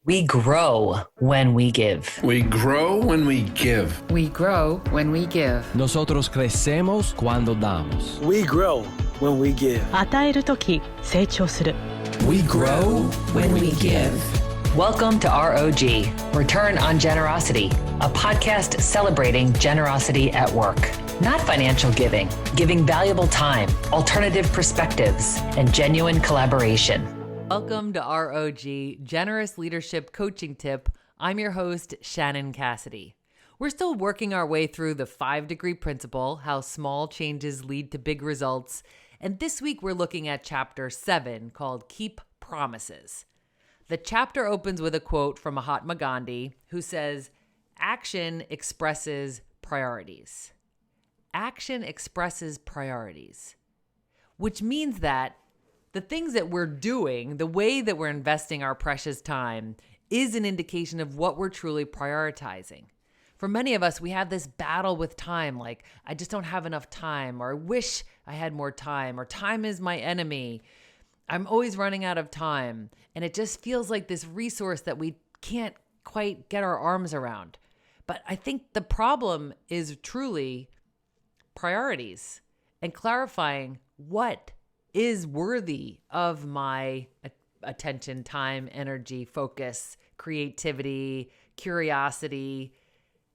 We grow when we give. We grow when we give. We grow when we give. Nosotros crecemos cuando damos. We grow when we give. 与えるとき成長する。 We grow when we give. Welcome to R.O.G, Return on Generosity, a podcast celebrating generosity at work. Not financial giving, giving valuable time, alternative perspectives, and genuine collaboration. Welcome to R.O.G, Generous Leadership Coaching Tip. I'm your host, Shannon Cassidy. We're still working our way through the 5-degree principle, how small changes lead to big results. And this week we're looking at chapter 7 called Keep Promises. The chapter opens with a quote from Mahatma Gandhi, who says, "Action expresses priorities." Action expresses priorities, which means that the things that we're doing, the way that we're investing our precious time, is an indication of what we're truly prioritizing. For many of us, we have this battle with time, like, I just don't have enough time, or I wish I had more time, or time is my enemy. I'm always running out of time. And it just feels like this resource that we can't quite get our arms around. But I think the problem is truly priorities and clarifying what is worthy of my attention, time, energy, focus, creativity, curiosity,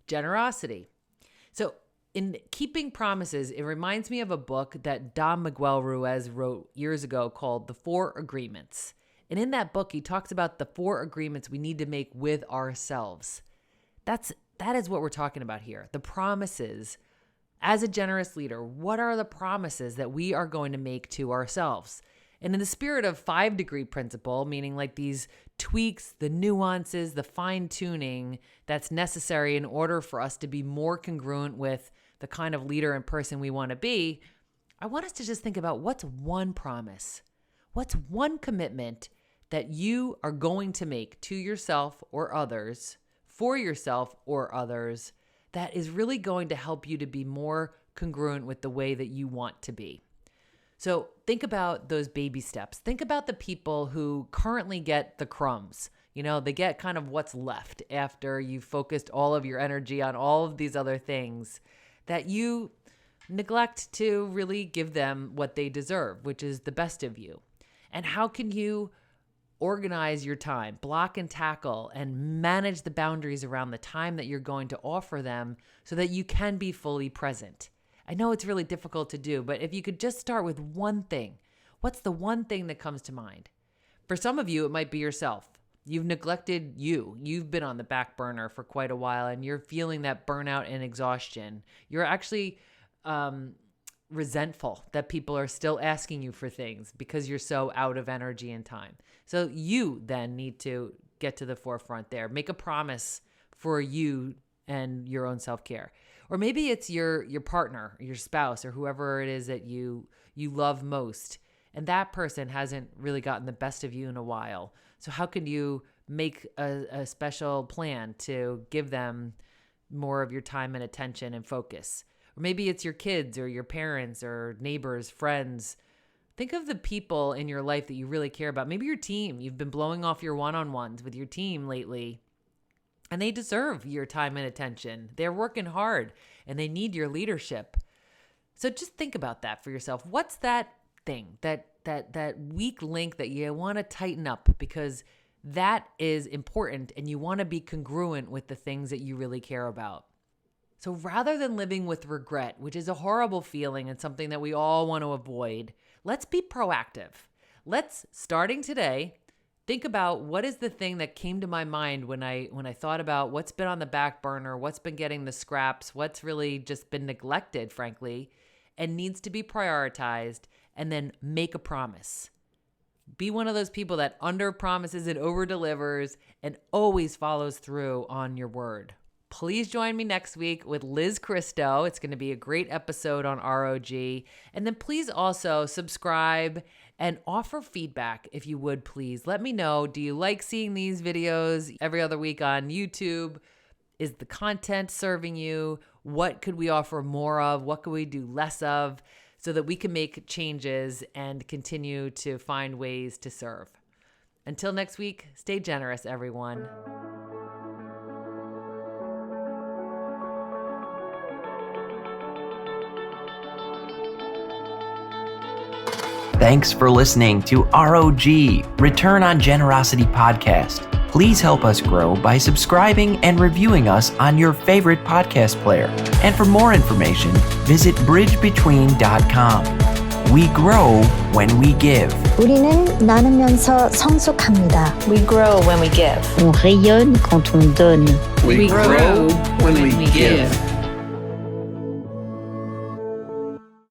generosity. So in Keeping Promises, it reminds me of a book that Don Miguel Ruiz wrote years ago called The 4 Agreements. And in that book, he talks about the 4 agreements we need to make with ourselves. That is what we're talking about here. The promises. As a generous leader, what are the promises that we are going to make to ourselves? And in the spirit of 5-degree principle, meaning like these tweaks, the nuances, the fine-tuning that's necessary in order for us to be more congruent with the kind of leader and person we want to be, I want us to just think about what's one promise? What's one commitment that you are going to make to yourself or others, for yourself or others, that is really going to help you to be more congruent with the way that you want to be. So think about those baby steps. Think about the people who currently get the crumbs. You know, they get kind of what's left after you've focused all of your energy on all of these other things that you neglect to really give them what they deserve, which is the best of you. And how can you organize your time, block and tackle, and manage the boundaries around the time that you're going to offer them so that you can be fully present? I know it's really difficult to do, but if you could just start with one thing, what's the one thing that comes to mind? For some of you, it might be yourself. You've neglected you. You've been on the back burner for quite a while, and you're feeling that burnout and exhaustion. You're actually resentful that people are still asking you for things because you're so out of energy and time. So you then need to get to the forefront there. Make a promise for you and your own self-care. Or maybe it's your partner, your spouse, or whoever it is that you love most. And that person hasn't really gotten the best of you in a while. So how can you make a special plan to give them more of your time and attention and focus? Or maybe it's your kids or your parents or neighbors, friends. Think of the people in your life that you really care about. Maybe your team. You've been blowing off your one-on-ones with your team lately, and they deserve your time and attention. They're working hard, and they need your leadership. So just think about that for yourself. What's that thing, that weak link that you want to tighten up because that is important, and you want to be congruent with the things that you really care about? So rather than living with regret, which is a horrible feeling and something that we all want to avoid, let's be proactive. Let's, starting today, think about what is the thing that came to my mind when I thought about what's been on the back burner, what's been getting the scraps, what's really just been neglected, frankly, and needs to be prioritized, and then make a promise. Be one of those people that under promises and over delivers and always follows through on your word. Please join me next week with Liz Christo. It's going to be a great episode on R.O.G. And then please also subscribe and offer feedback if you would, please. Let me know, do you like seeing these videos every other week on YouTube? Is the content serving you? What could we offer more of? What could we do less of so that we can make changes and continue to find ways to serve? Until next week, stay generous, everyone. Thanks for listening to R.O.G. Return on Generosity podcast. Please help us grow by subscribing and reviewing us on your favorite podcast player. And for more information, visit bridgebetween.com. We grow when we give. 우리는 나누면서 성숙합니다. We grow when we give. On rayonne quand on donne. We grow when we give.